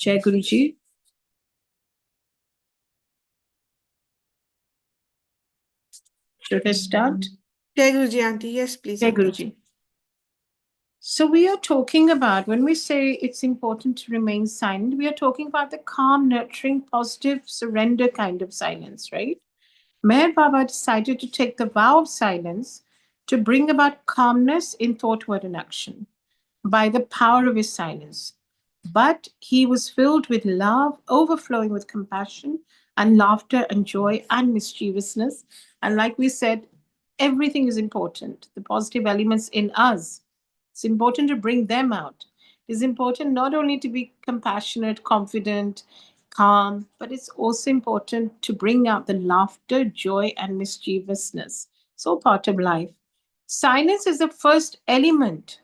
Jai Guruji. Should I start? Jai Guruji, Aunty. Yes, please. Jai Aunty. Guruji. So we are talking about, when we say it's important to remain silent, we are talking about the calm, nurturing, positive, surrender kind of silence, right? Meher Baba decided to take the vow of silence to bring about calmness in thought, word, and action by the power of his silence. But he was filled with love, overflowing with compassion and laughter and joy and mischievousness. And like we said, everything is important. The positive elements in us, it's important to bring them out. It's important not only to be compassionate, confident, calm, but it's also important to bring out the laughter, joy, and mischievousness. So part of life. Silence is the first element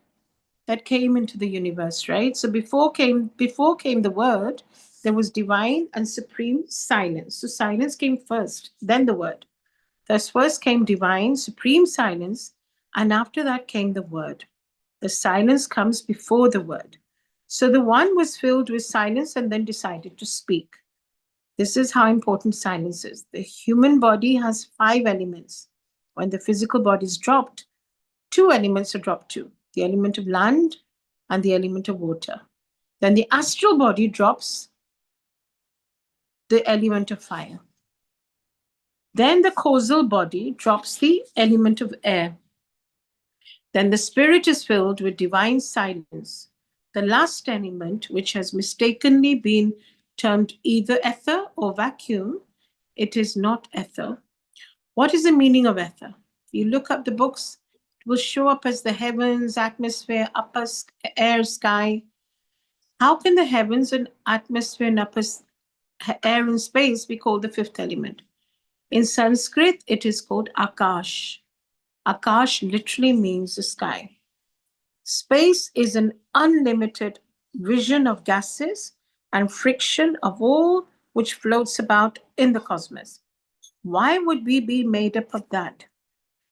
that came into the universe, right? So before came the word, there was divine and supreme silence. So silence came first, then the word. Thus first came divine, supreme silence, and after that came the word. The silence comes before the word. So the one was filled with silence and then decided to speak. This is how important silence is. The human body has 5 elements. When the physical body is dropped, 2 elements are dropped too, the element of land and the element of water. Then the astral body drops the element of fire. Then the causal body drops the element of air. Then the spirit is filled with divine silence. The last element, which has mistakenly been termed either ether or vacuum, it is not ether. What is the meaning of ether? You look up the books, it will show up as the heavens, atmosphere, upper air, sky. How can the heavens and atmosphere and upper air and space be called the fifth element? In Sanskrit, it is called Akash. Akash literally means the sky. Space is an unlimited vision of gases and friction of all which floats about in the cosmos. Why would we be made up of that?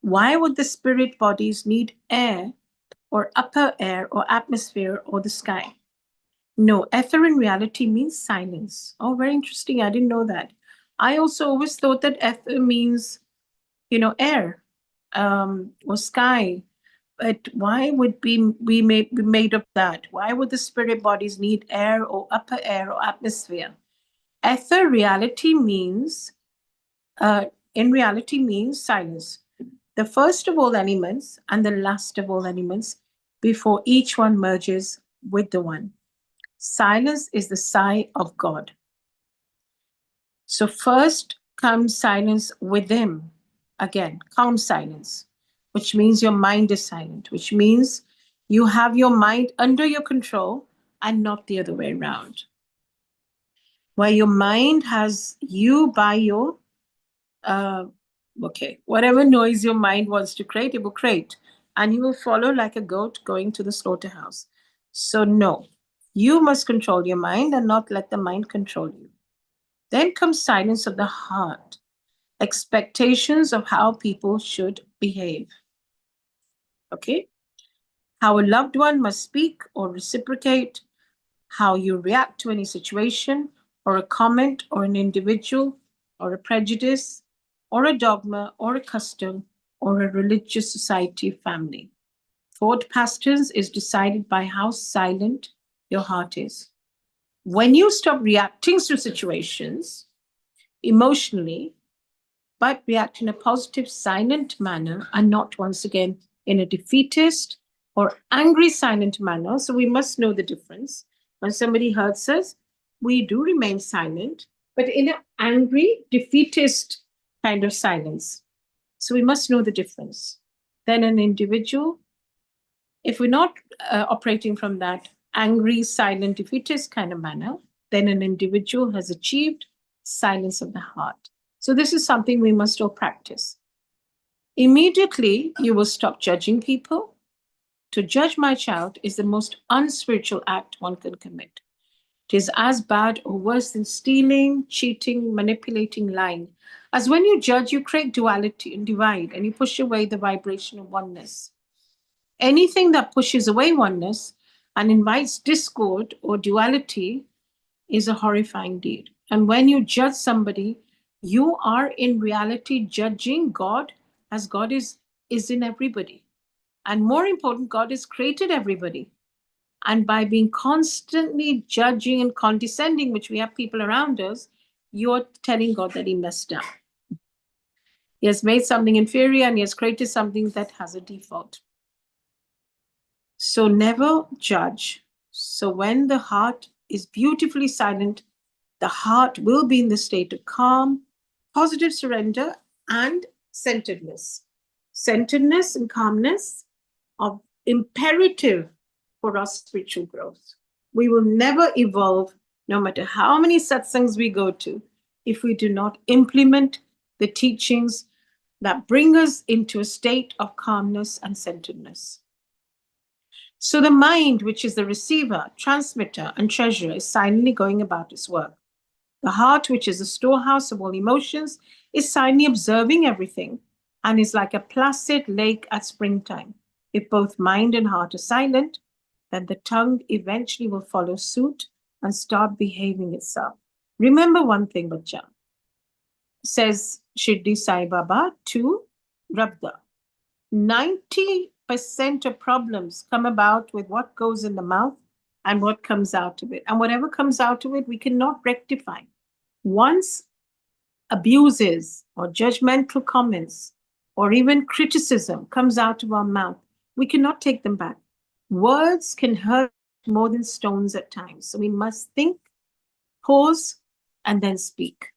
Why would the spirit bodies need air or upper air or atmosphere or the sky? No, ether in reality means silence. Oh, very interesting. I didn't know that. I also always thought that ether means, air or sky. But why would we be made of that? Why would the spirit bodies need air or upper air or atmosphere? Ether in reality means silence. The first of all elements and the last of all elements before each one merges with the one. Silence is the sigh of God. So first comes silence within. Again, calm silence, which means your mind is silent, which means you have your mind under your control and not the other way around. Where your mind has you by your, whatever noise your mind wants to create, it will create. And you will follow like a goat going to the slaughterhouse. So no, you must control your mind and not let the mind control you. Then comes silence of the heart, expectations of how people should behave. Okay? How a loved one must speak or reciprocate, how you react to any situation or a comment or an individual or a prejudice or a dogma or a custom or a religious society family. Thought patterns is decided by how silent your heart is. When you stop reacting to situations emotionally, but react in a positive, silent manner and not once again in a defeatist or angry, silent manner. So we must know the difference. When somebody hurts us, we do remain silent, but in an angry, defeatist kind of silence. So we must know the difference. Then an individual, if we're not operating from that angry, silent, defeatist kind of manner, then an individual has achieved silence of the heart. So this is something we must all practice. Immediately, you will stop judging people. To judge my child is the most unspiritual act one can commit. It is as bad or worse than stealing, cheating, manipulating, lying. As when you judge, you create duality and divide, and you push away the vibration of oneness. Anything that pushes away oneness and invites discord or duality is a horrifying deed. And when you judge somebody, you are in reality judging God, as God is in everybody. And more important, God has created everybody. And by being constantly judging and condescending, which we have people around us, you're telling God that He messed up. He has made something inferior and He has created something that has a default. So never judge. So when the heart is beautifully silent, the heart will be in the state of calm, positive surrender, and centeredness. Centeredness and calmness are imperative for our spiritual growth. We will never evolve, no matter how many satsangs we go to, if we do not implement the teachings that bring us into a state of calmness and centeredness. So the mind, which is the receiver, transmitter, and treasurer, is silently going about its work. The heart, which is the storehouse of all emotions, is silently observing everything and is like a placid lake at springtime. If both mind and heart are silent, then the tongue eventually will follow suit and start behaving itself. Remember one thing, Bacha, says Shirdi Sai Baba to Rabda. 90% of problems come about with what goes in the mouth and what comes out of it. And whatever comes out of it, we cannot rectify. Once abuses or judgmental comments or even criticism comes out of our mouth, we cannot take them back. Words can hurt more than stones at times. So we must think, pause, and then speak.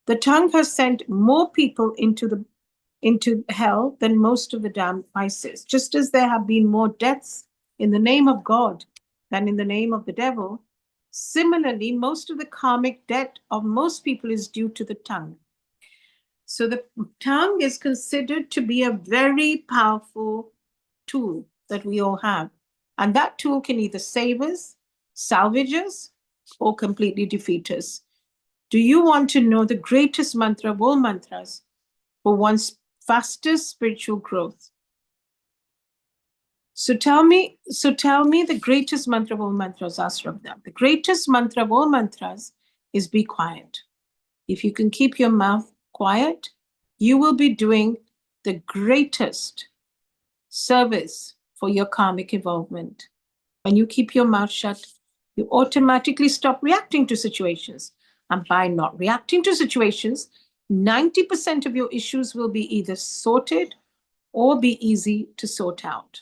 The tongue has sent more people into hell than most of the damned vices. Just as there have been more deaths in the name of God than in the name of the devil, similarly, most of the karmic debt of most people is due to the tongue. So the tongue is considered to be a very powerful tool that we all have. And that tool can either save us, salvage us, or completely defeat us. Do you want to know the greatest mantra of all mantras for one's fastest spiritual growth? So tell me the greatest mantra of all mantras, asked Rabda. The greatest mantra of all mantras is be quiet. If you can keep your mouth quiet, you will be doing the greatest service for your karmic involvement. When you keep your mouth shut, you automatically stop reacting to situations. And by not reacting to situations, 90% of your issues will be either sorted or be easy to sort out.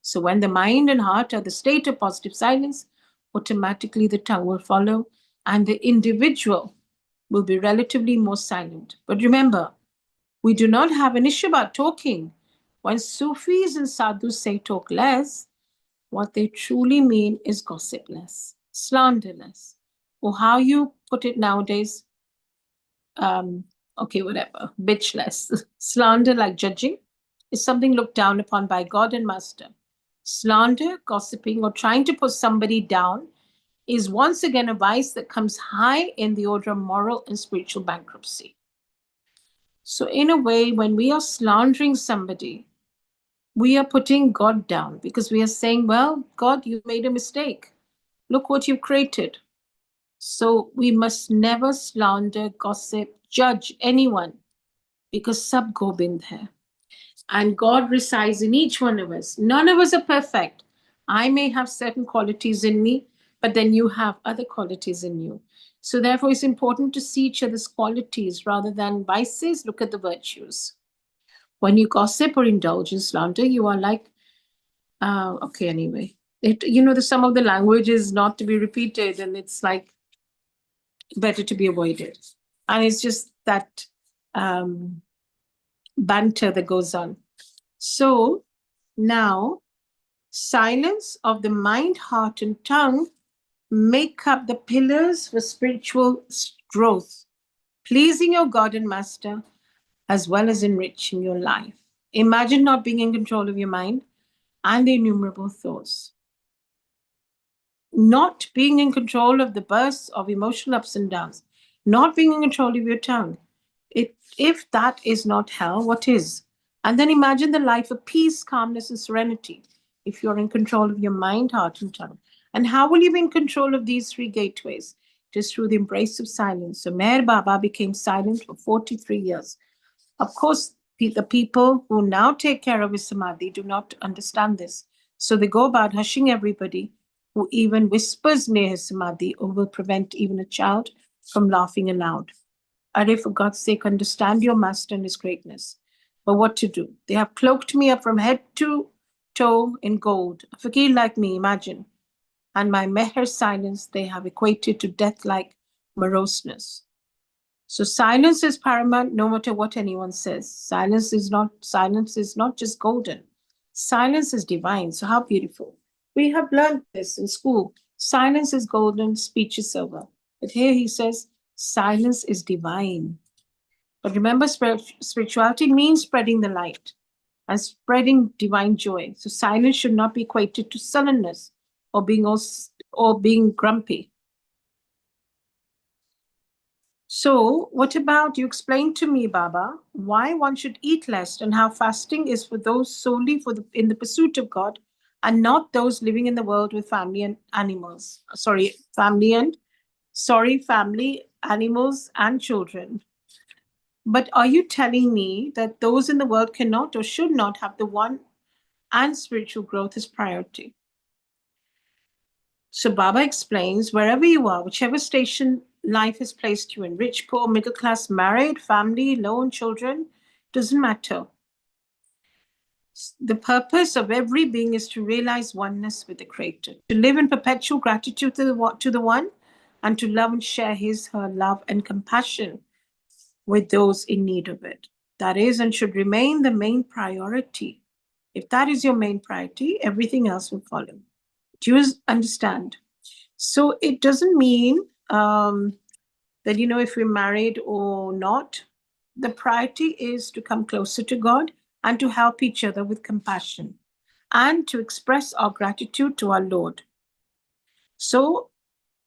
So when the mind and heart are the state of positive silence, automatically the tongue will follow and the individual will be relatively more silent. But remember, we do not have an issue about talking. When Sufis and Sadhus say talk less, what they truly mean is gossip less, slander less, or how you put it nowadays, um, okay, whatever, bitch less. Slander, like judging, is something looked down upon by God and Master. Slander, gossiping, or trying to put somebody down is once again a vice that comes high in the order of moral and spiritual bankruptcy. So, in a way, when we are slandering somebody, we are putting God down because we are saying, well, God, you made a mistake. Look what you've created. So, we must never slander, gossip, judge anyone because Sab Gobind hai. And God resides in each one of us. None of us are perfect. I may have certain qualities in me, but then you have other qualities in you. So therefore, it's important to see each other's qualities rather than vices. Look at the virtues. When you gossip or indulge in slander, you are like, okay, anyway. Some of the language is not to be repeated, and it's like better to be avoided. And it's just that um, banter that goes on. So now, silence of the mind, heart, and tongue make up the pillars for spiritual growth, pleasing your God and Master, as well as enriching your life. Imagine not being in control of your mind and the innumerable thoughts. Not being in control of the bursts of emotional ups and downs, not being in control of your tongue. If that is not hell, what is? And then imagine the life of peace, calmness, and serenity if you're in control of your mind, heart, and tongue. And how will you be in control of these three gateways? It is through the embrace of silence. So Meher Baba became silent for 43 years. Of course, the people who now take care of his samadhi do not understand this. So they go about hushing everybody who even whispers near his samadhi or will prevent even a child from laughing aloud. Are, for God's sake, understand your master and his greatness. But what to do? They have cloaked me up from head to toe in gold. A fakir like me, imagine. And my meher silence they have equated to death like moroseness. So silence is paramount no matter what anyone says. Silence is not just golden. Silence is divine. So how beautiful. We have learned this in school. Silence is golden, speech is silver. But here he says silence is divine. But remember, spirituality means spreading the light and spreading divine joy. So silence should not be equated to sullenness or being grumpy. So, what about you explain to me, Baba, why one should eat less and how fasting is for those solely in the pursuit of God and not those living in the world with family and animals. Family, animals and children. But are you telling me that those in the world cannot or should not have the one and spiritual growth as priority? So Baba explains wherever you are, whichever station life has placed you in, rich, poor, middle class, married, family, lone, children, doesn't matter. The purpose of every being is to realize oneness with the Creator, to live in perpetual gratitude to the One, and to love and share her love and compassion with those in need of it. That is and should remain the main priority. If that is your main priority, everything else will follow. Do you understand? So it doesn't mean that, if we're married or not, the priority is to come closer to God and to help each other with compassion and to express our gratitude to our Lord. So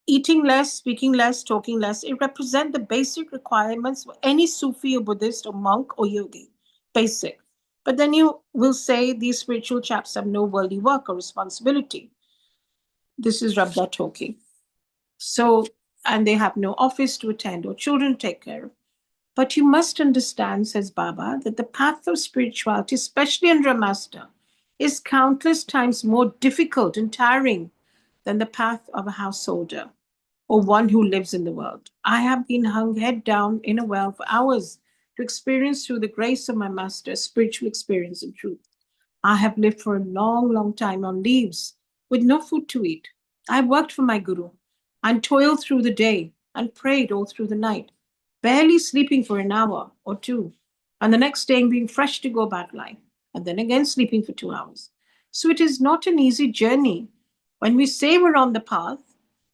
eating less, speaking less, talking less, it represents the basic requirements for any Sufi or Buddhist or monk or yogi. Basic. But then you will say these spiritual chaps have no worldly work or responsibility. This is Rabda talking. So, and they have no office to attend or children to take care of. But you must understand, says Baba, that the path of spirituality, especially under a master, is countless times more difficult and tiring than the path of a householder or one who lives in the world. I have been hung head down in a well for hours to experience through the grace of my master spiritual experience and truth. I have lived for a long, long time on leaves with no food to eat. I worked for my guru and toiled through the day and prayed all through the night, barely sleeping for an hour or two, and the next day being fresh to go about life, and then again sleeping for 2 hours. So it is not an easy journey. When we say we're on the path,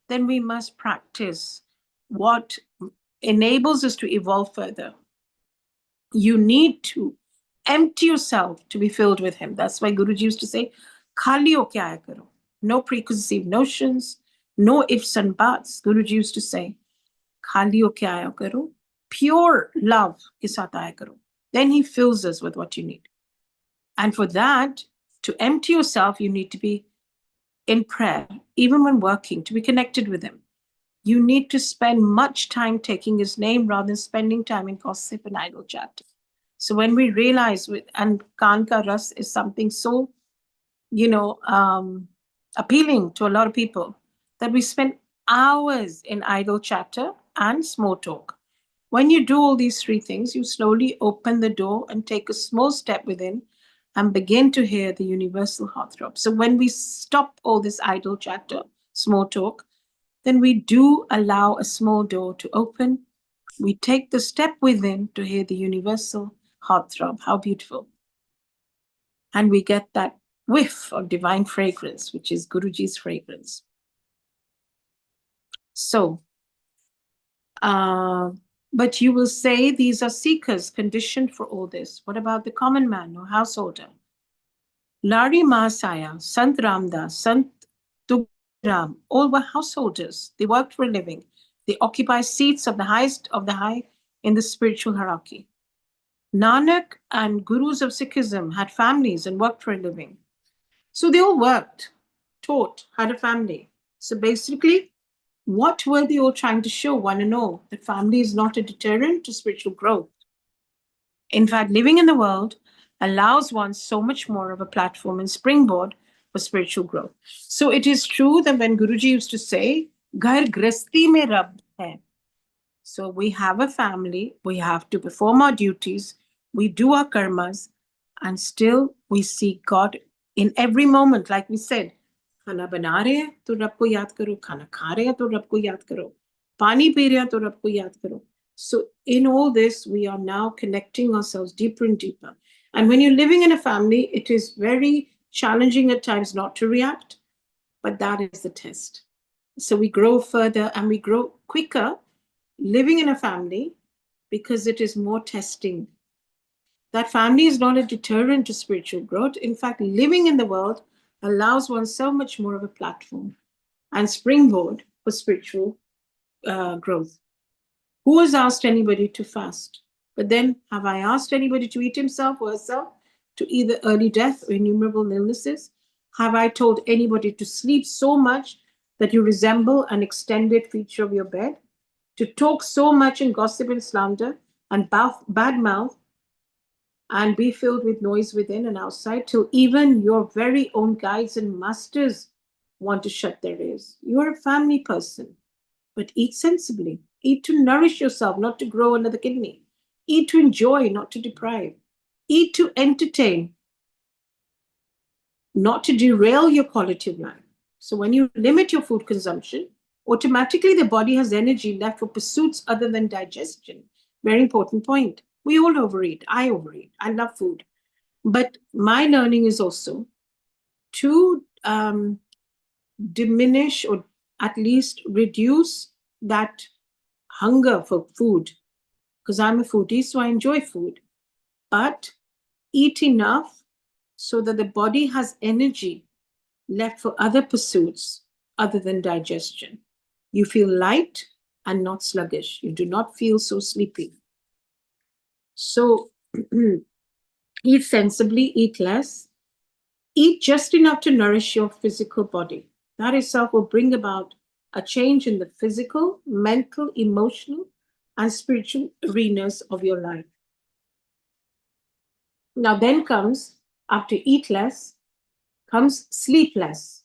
then we must practice what enables us to evolve further. You need to empty yourself to be filled with him. That's why Guruji used to say, Khali ho kya aaya karo. No preconceived notions, no ifs and buts. Guruji used to say, Khali ho kya aaya karo. Pure love ke saath aaya karo. Then he fills us with what you need. And for that, to empty yourself, you need to be in prayer, even when working, to be connected with him. You need to spend much time taking his name rather than spending time in gossip and idle chat. So when we realize, and Kanka Ras is something so, you know, appealing to a lot of people, that we spend hours in idle chatter and small talk. When you do all these three things, you slowly open the door and take a small step within and begin to hear the universal heartthrob. So when we stop all this idle chatter, small talk, then we do allow a small door to open. We take the step within to hear the universal heartthrob. How beautiful. And we get that whiff of divine fragrance, which is Guruji's fragrance. So, uh, but you will say these are seekers conditioned for all this. What about the common man or householder? Lari Mahasaya, Sant Ramdas, Sant Tukaram, all were householders. They worked for a living. They occupy seats of the highest of the high in the spiritual hierarchy. Nanak and gurus of Sikhism had families and worked for a living. So they all worked, taught, had a family. So basically, what were they all trying to show one and all? That family is not a deterrent to spiritual growth. In fact, living in the world allows one so much more of a platform and springboard for spiritual growth. So it is true that when Guruji used to say, Ghar grasti mein Rab hai. So we have a family, we have to perform our duties, we do our karmas, and still we see God in every moment. Like we said, खाना बना रहे हैं तो रब को याद करो, खाना खा रहे हैं तो रब को याद करो, पानी पी रहे हैं तो रब को याद करो. So in all this, we are now connecting ourselves deeper and deeper. And when you're living in a family, it is very challenging at times not to react, but that is the test. So we grow further and we grow quicker living in a family because it is more testing. That family is not a deterrent to spiritual growth. In fact, living in the world allows one so much more of a platform and springboard for spiritual growth. Who has asked anybody to fast? But then, have I asked anybody to eat himself or herself to either early death or innumerable illnesses? Have I told anybody to sleep so much that you resemble an extended feature of your bed? To talk so much and gossip and slander and bad mouth and be filled with noise within and outside till even your very own guides and masters want to shut their ears. You are a family person, but eat sensibly. Eat to nourish yourself, not to grow another kidney. Eat to enjoy, not to deprive. Eat to entertain, not to derail your quality of life. So when you limit your food consumption, automatically the body has energy left for pursuits other than digestion. Very important point. We all overeat. I overeat. I love food. But my learning is also to diminish or at least reduce that hunger for food because I'm a foodie, so I enjoy food. But eat enough so that the body has energy left for other pursuits other than digestion. You feel light and not sluggish. You do not feel so sleepy. So eat sensibly, eat less, eat just enough to nourish your physical body. That itself will bring about a change in the physical, mental, emotional, and spiritual arenas of your life. Now, then comes, after eat less, comes sleep less.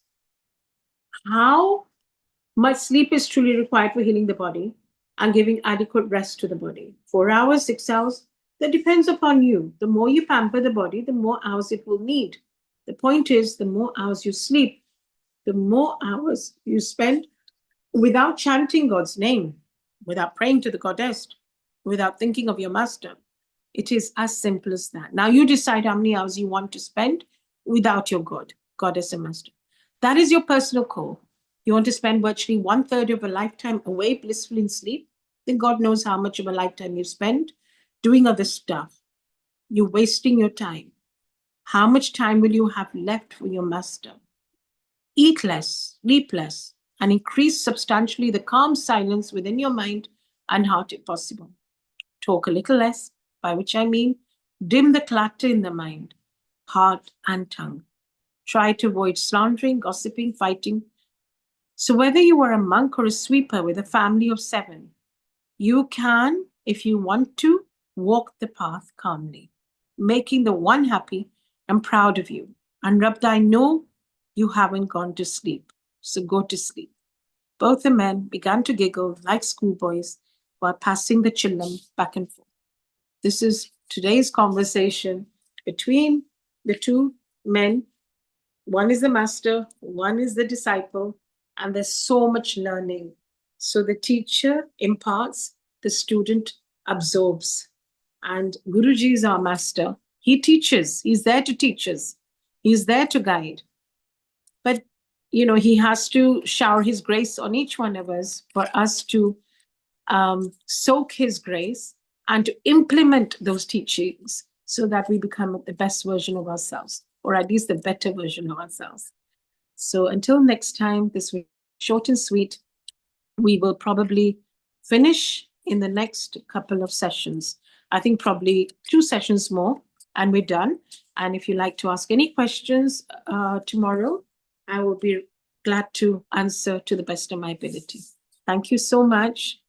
How much sleep is truly required for healing the body and giving adequate rest to the body? 4 hours, 6 hours? That depends upon you. The more you pamper the body, the more hours it will need. The point is, the more hours you sleep, the more hours you spend without chanting God's name, without praying to the goddess, without thinking of your master. It is as simple as that. Now you decide how many hours you want to spend without your God, goddess, and master. That is your personal call. You want to spend virtually 1/3 of a lifetime away blissfully in sleep? Then God knows how much of a lifetime you spend doing other stuff. You're wasting your time. How much time will you have left for your master? Eat less, sleep less, and increase substantially the calm silence within your mind and heart if possible. Talk a little less, by which I mean dim the clutter in the mind, heart, and tongue. Try to avoid slandering, gossiping, fighting. So, whether you are a monk or a sweeper with a family of 7, you can, if you want to, walk the path calmly, making the one happy and proud of you. And Rabda, I know you haven't gone to sleep, so go to sleep. Both the men began to giggle like schoolboys while passing the chillum back and forth. This is today's conversation between the two men. One is the master, one is the disciple, and there's so much learning. So the teacher imparts, the student absorbs. And Guruji is our master. He teaches, he's there to teach us, he's there to guide. But, he has to shower his grace on each one of us for us to soak his grace and to implement those teachings so that we become the best version of ourselves, or at least the better version of ourselves. So until next time, this was short and sweet. We will probably finish in the next couple of sessions. I think probably 2 sessions more, and we're done. And if you like to ask any questions tomorrow, I will be glad to answer to the best of my ability. Thank you so much.